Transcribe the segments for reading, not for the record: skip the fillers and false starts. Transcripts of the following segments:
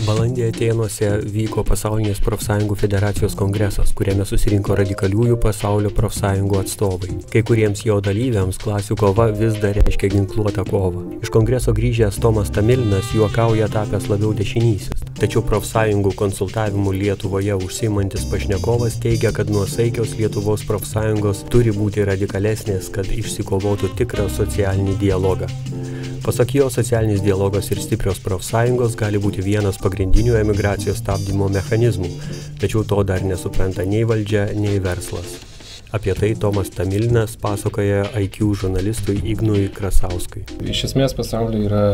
Balandį Atėnuose vyko Pasaulinės profsąjungų federacijos kongresas, kuriame susirinko radikaliųjų pasaulio profsąjungų atstovai. Kai kuriems jo dalyviams klasių kova vis dar reiškia ginkluotą kovą. Iš kongreso grįžęs Tomas Tamilinas juokauja tapęs labiau dešinysis. Tačiau profsąjungų konsultavimų Lietuvoje užsiimantis pašnekovas teigia, kad nuosaikios Lietuvos profsąjungos turi būti radikalesnės, kad išsikovotų tikrą socialinį dialogą. Pasak jo, socialinis dialogas ir stiprios profsąjungos gali būti vienas pagrindinių emigracijos stabdymo mechanizmų, tačiau to dar nesupranta nei valdžia, nei verslas. Apie tai Tomas Tamilinas pasakoja IQ žurnalistui Ignui Krasauskui. Iš esmės pasaulyje yra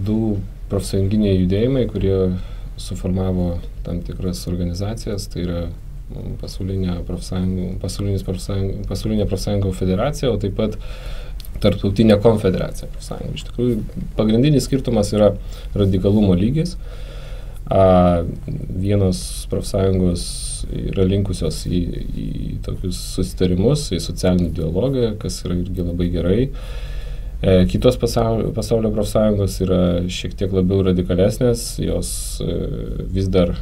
du profsąjunginiai judėjimai, kurie suformavo tam tikras organizacijas, tai yra pasaulinė profsąjungų federacija, o taip pat Tarptautinė konfederacija profsąjungų. Iš tikrųjų, pagrindinis skirtumas yra radikalumo lygis. Vienos profsąjungos yra linkusios į tokius susitarimus, į socialinį dialogą, kas yra irgi labai gerai. Kitos pasaulio profsąjungos yra šiek tiek labiau radikalesnės, jos vis dar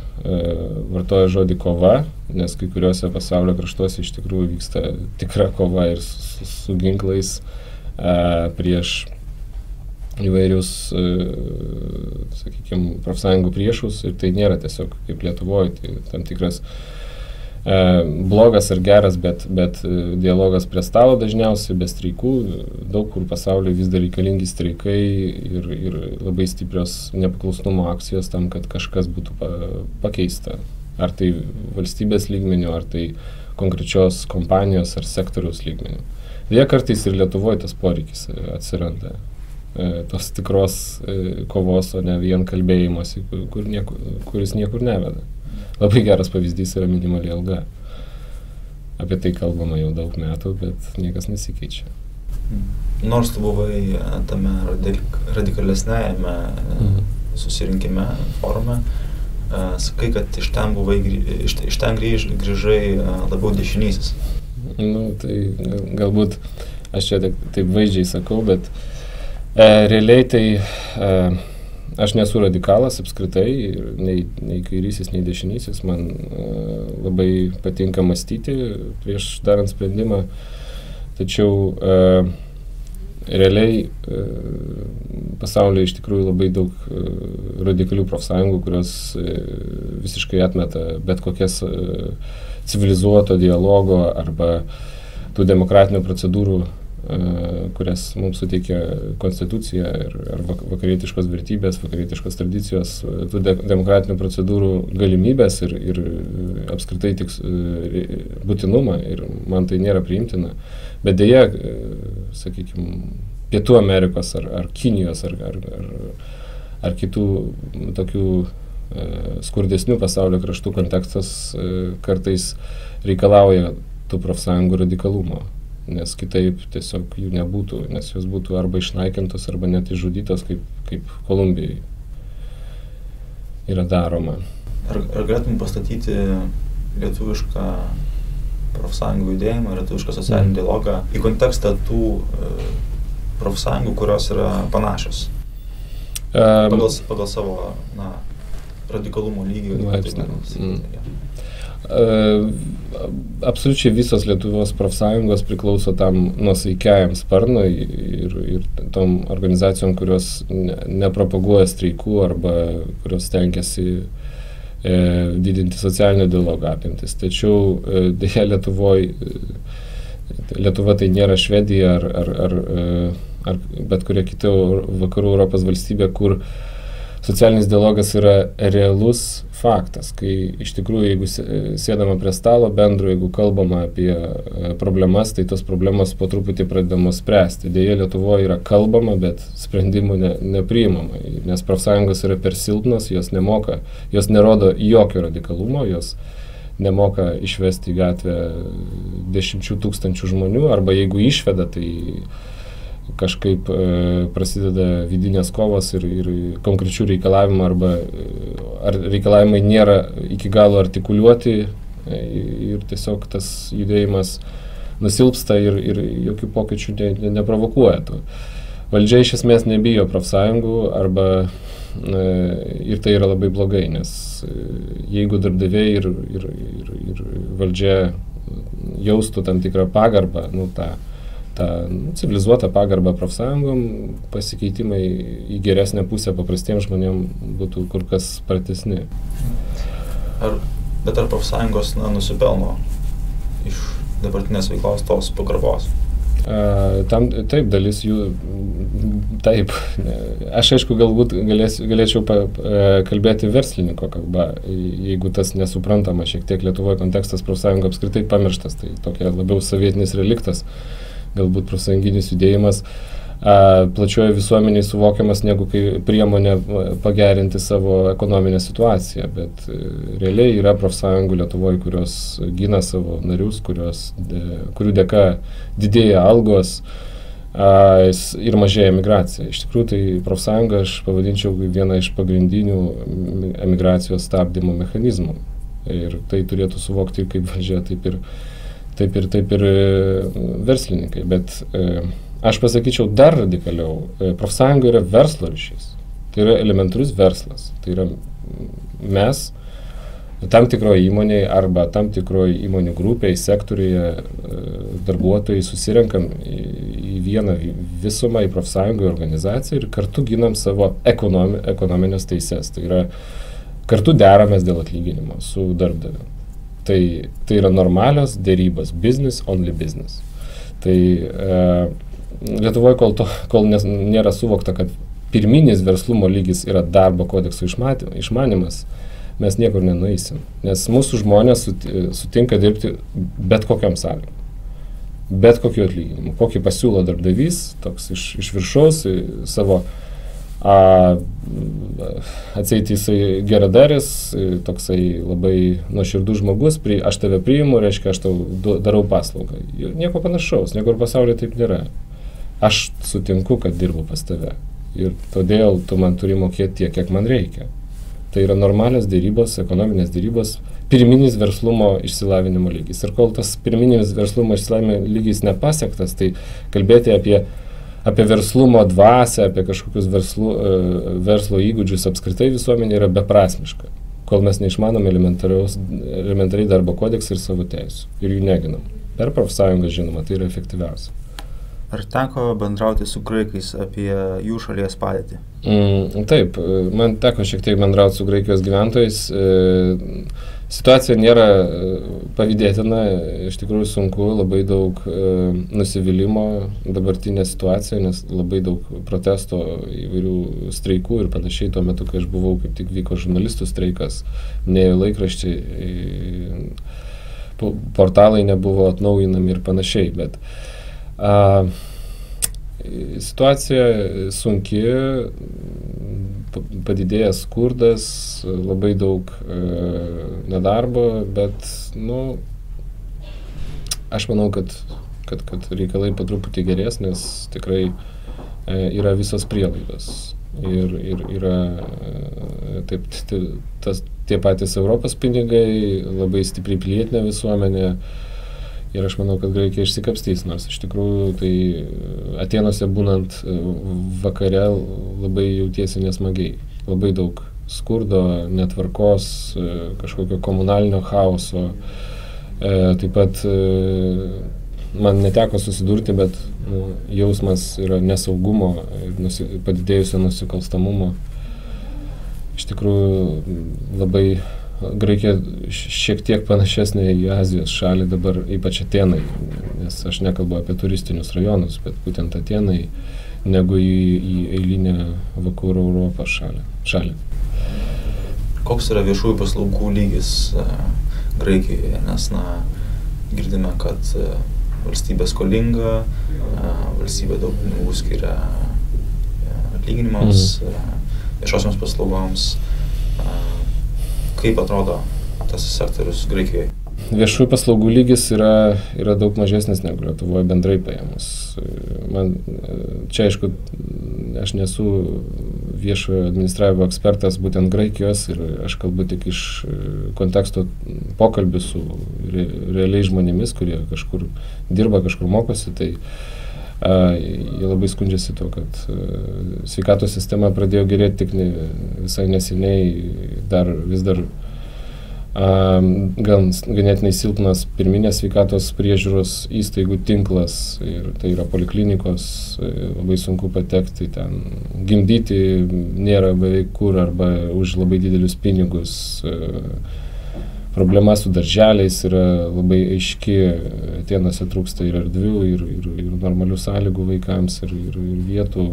vartoja žodį kova, nes kai kuriuose pasaulio kraštuose iš tikrųjų vyksta tikra kova ir su ginklais prieš įvairius, sakykime, profsąjungų priešus, ir tai nėra tiesiog kaip Lietuvoje, tai tam tikras blogas ar geras, bet dialogas prie stalo dažniausiai, be streikų. Daug kur pasaulyje vis dar reikalingi streikai ir labai stiprios nepaklusnumo akcijos tam, kad kažkas būtų pakeista. Ar tai valstybės lygmeniu, ar tai konkrečios kompanijos ar sektoriaus lygmeniu. Deja, kartais ir Lietuvoje tas poreikis atsiranda. Tos tikros kovos, o ne vien kalbėjimuose, kuris niekur neveda. Labai geras pavyzdys yra minimali alga. Apie tai kalbama jau daug metų, bet niekas nesikeičia. Nors tu buvai tame radikalesnėjame susirinkime, forume, sakai, kad iš ten grįžai labiau dešinysis. Tai galbūt aš čia taip vaizdžiai sakau, bet realiai tai aš nesu radikalas apskritai, nei kairysis, nei dešinysis. Man labai patinka mąstyti prieš darant sprendimą, tačiau realiai pasaulyje iš tikrųjų labai daug radikalių profsąjungų, kurios visiškai atmeta bet kokias civilizuoto dialogo arba tų demokratinių procedūrų, kurias mums suteikia konstitucija ir vakarietiškos vertybės, vakarietiškos tradicijos, tų demokratinių procedūrų galimybės ir apskritai tik būtinumą, ir man tai nėra priimtina. Bet deja, sakykime, Pietų Amerikos ar Kinijos ar kitų tokių skurdesnių pasaulio kraštų kontekstas kartais reikalauja tų profsąjungų radikalumo, nes kitaip tiesiog jų nebūtų, nes jos būtų arba išnaikintos, arba net išžudytos, kaip Kolumbijoje yra daroma. Ar galėtum pastatyti lietuvišką profsąjungų judėjimą, lietuvišką socialinį dialogą į kontekstą tų profsąjungų, kurios yra panašios pagal savo radikalumo lygį? Absoliučiai visos Lietuvos profsąjungos priklauso tam nuosaikiajam sparnui ir tom organizacijom, kurios nepropaguoja streikų arba kurios stengiasi didinti socialinio dialogo apimtis. Tačiau deja Lietuva tai nėra Švedija ar bet kuria kita vakarų Europos valstybė, kur socialinis dialogas yra realus faktas, kai iš tikrųjų, jeigu sėdama prie stalo bendro, jeigu kalbama apie problemas, tai tos problemos po truputį pradedamos spręsti. Deja, Lietuvoje yra kalbama, bet sprendimų nepriimama, nes profsąjungos yra per silpnos, jos nerodo jokio radikalumo, jos nemoka išvesti į gatvę 10 000 žmonių, arba jeigu išveda, tai kažkaip prasideda vidinės kovos ir konkrečių reikalavimų arba reikalavimai nėra iki galo artikuliuoti ir tiesiog tas judėjimas nusilpsta ir jokių pokyčių neprovokuoja. valdžia iš esmės nebijo profsąjungų arba ir tai yra labai blogai, nes jeigu darbdaviai ir valdžia jaustų tam tikrą pagarbą, tą civilizuotą pagarbą profsąjungom, pasikeitimai į geresnę pusę paprastiems žmonėms būtų kur kas spartesni. Bet ar profsąjungos nusipelno iš dabartinės veiklos tos pagarbos? Taip, dalis jų, taip. Aš aišku, galbūt galėčiau kalbėti verslininko kalba, jeigu tas nesuprantama šiek tiek Lietuvoje kontekstas profsąjungų apskritai pamirštas, tai tokia labiau sovietinis reliktas, galbūt profsąjunginis judėjimas plačioje visuomeniai suvokiamas negu kai priemonė pagerinti savo ekonominę situaciją, bet realiai yra profsąjungų Lietuvoje, kurios gina savo narius, kurių dėka didėja algos ir mažėja emigracija. Iš tikrųjų, tai profsąjunga aš pavadinčiau vieną iš pagrindinių emigracijos stabdymo mechanizmų. Ir tai turėtų suvokti kaip valdžia, taip ir verslininkai. Bet aš pasakyčiau dar radikaliau, profsąjunga yra verslo ryšys. Tai yra elementarus verslas. Tai yra mes tam tikroje įmonėje arba tam tikroje įmonių grupėje, sektoriuje darbuotojai susirenkam į vieną visumą, į profsąjungų organizaciją ir kartu ginam savo ekonominės teises. Tai yra kartu deramės dėl atlyginimo su darbdaviu. Tai yra normalios dėrybos, business only business. Tai Lietuvoje, kol nėra suvokta, kad pirminis verslumo lygis yra darbo kodekso išmanimas, mes niekur nenueisim. Nes mūsų žmonės sutinka dirbti bet kokiam sąlygom. Bet kokiu atlyginimu. Kokį pasiūlo darbdavys, toks iš viršaus, savo atseit jisai geradaris, toksai labai nuoširdus žmogus, aš tave priimu, reiškia, aš tau darau paslaugą. Nieko panašaus, niekur pasaulyje taip nėra. Aš sutinku, kad dirbu pas tave ir todėl tu man turi mokėti tiek, kiek man reikia. Tai yra normalios dėrybos, ekonominės dėrybos, pirminis verslumo išsilavinimo lygis. Ir kol tas pirminis verslumo išsilavinimo lygis nepasiektas, tai kalbėti apie verslumo dvasią, apie kažkokius verslo įgūdžius apskritai visuomenė yra beprasmiška. Kol mes neišmanom elementariai darbo kodeksą ir savo teisų ir jų neginam. Per profsąjungą, žinoma, tai yra efektyviausia. Ar teko bendrauti su graikais apie jų šalies padėtį? Taip, man teko šiek tiek bendrauti su Graikijos gyventojais. Situacija nėra pavydėtina, iš tikrųjų sunku, labai daug nusivylimo dabartinė situacija, nes labai daug protesto, įvairių streikų ir panašiai. Tuo metu, kai aš buvau, kaip tik vyko žurnalistų streikas, neėjo laikraščiai, portalai nebuvo atnaujinami ir panašiai, bet situacija sunki, padidėjęs skurdas, labai daug nedarbo, bet, aš manau, kad reikalai po truputį gerės, nes tikrai yra visos prielaidos. Ir yra tie patys Europos pinigai, labai stipriai pilietinė visuomenė. Ir aš manau, kad Graikija išsikapstys, nors iš tikrųjų tai Atėnuose būnant vakare labai jautiesi nesmagiai. Labai daug skurdo, netvarkos, kažkokio komunalinio chaoso. Taip pat man neteko susidurti, bet jausmas yra nesaugumo ir padidėjusio nusikalstamumo. Iš tikrųjų labai Graikija šiek tiek panašesnė į Azijos šalį dabar, ypač Atėnai, nes aš nekalbu apie turistinius rajonus, bet būtent Atėnai, negu į eilinę vakarų Europos šalį. Koks yra viešųjų paslaugų lygis Graikijoje, nes girdime, kad valstybė skolinga, valstybė daug pinigų skiria atlyginimams, viešosioms paslaugoms. Kaip atrodo tas sektorius Graikijoje? Viešųjų paslaugų lygis yra daug mažesnis negu Lietuvoje bendrai paėmus. Čia, aišku, aš nesu viešojo administravimo ekspertas būtent Graikijos ir aš kalbu tik iš konteksto pokalbių su realiai žmonėmis, kurie kažkur dirba, kažkur mokosi. Tai Jie labai skundžiasi to, kad sveikatos sistema pradėjo gerėti tik visai neseniai, vis dar ganėtinai silpnas pirminės sveikatos priežiūros įstaigų tinklas ir tai yra poliklinikos, labai sunku patekti ten, gimdyti nėra beveik kur arba už labai didelius pinigus. Problema su darželiais yra labai aiški, Atėnuose trūksta ir erdvių, ir normalių sąlygų vaikams, ir vietų.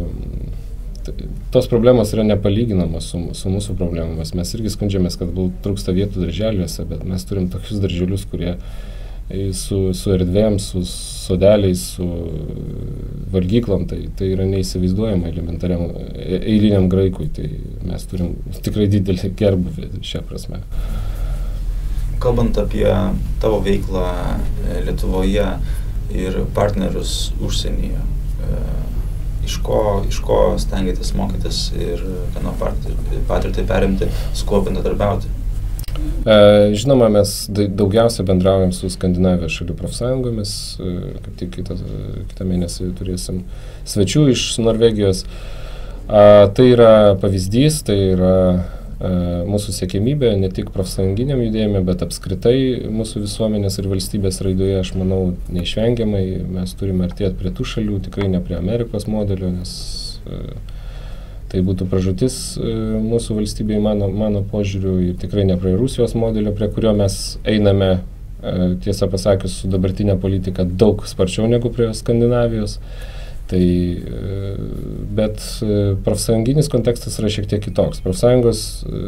Tos problemos yra nepalyginamos su mūsų problemomis. Mes irgi skundžiamės, kad trūksta vietų darželiuose, bet mes turim tokius darželius, kurie su erdvėm, su sodeliais, su valgyklom, tai yra neįsivaizduojama elementariam eiliniam graikui. Tai mes turim tikrai didelį gerbuvį šią prasme. Kalbant apie tavo veiklą Lietuvoje ir partnerius užsienyje, iš ko stengiatės mokytis ir kieno patirtį perimti, su kuo bendradarbiauti? Žinoma, mes daugiausia bendraujam su Skandinavijos šalių profsąjungomis, kaip tik kitą mėnesį turėsim svečių iš Norvegijos. Tai yra pavyzdys, tai yra mūsų siekiamybė, ne tik profsąjunginiam judėjime, bet apskritai mūsų visuomenės ir valstybės raidoje, aš manau, neišvengiamai mes turime artėti prie tų šalių, tikrai ne prie Amerikos modelio, nes tai būtų pražūtis mūsų valstybėje, mano požiūriu, ir tikrai ne prie Rusijos modelio, prie kurio mes einame, tiesą pasakius, su dabartinė politika daug sparčiau negu prie Skandinavijos. Bet profsąjunginis kontekstas yra šiek tiek kitoks. Profsąjungos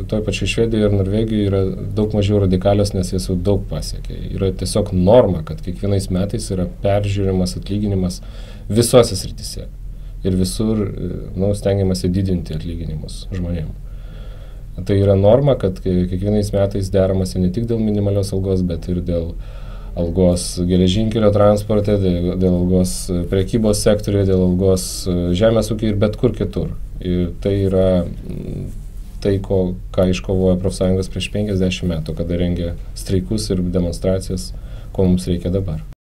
toj pačioj Švedijoje ir Norvegijoje yra daug mažiau radikalios, nes jas jau daug pasiekė. Yra tiesiog norma, kad kiekvienais metais yra peržiūrimas atlyginimas visose srityse. Ir visur stengiamasi didinti atlyginimus žmonėms. Tai yra norma, kad kiekvienais metais deramasi ne tik dėl minimalios algos, bet ir dėl algos geležinkelio transporte, dėl algos prekybos sektoriuje, dėl algos žemės ūkio ir bet kur kitur. Ir tai yra tai, ką iškovojo profsąjungos prieš 50 metų, kada rengė streikus ir demonstracijas, ko mums reikia dabar.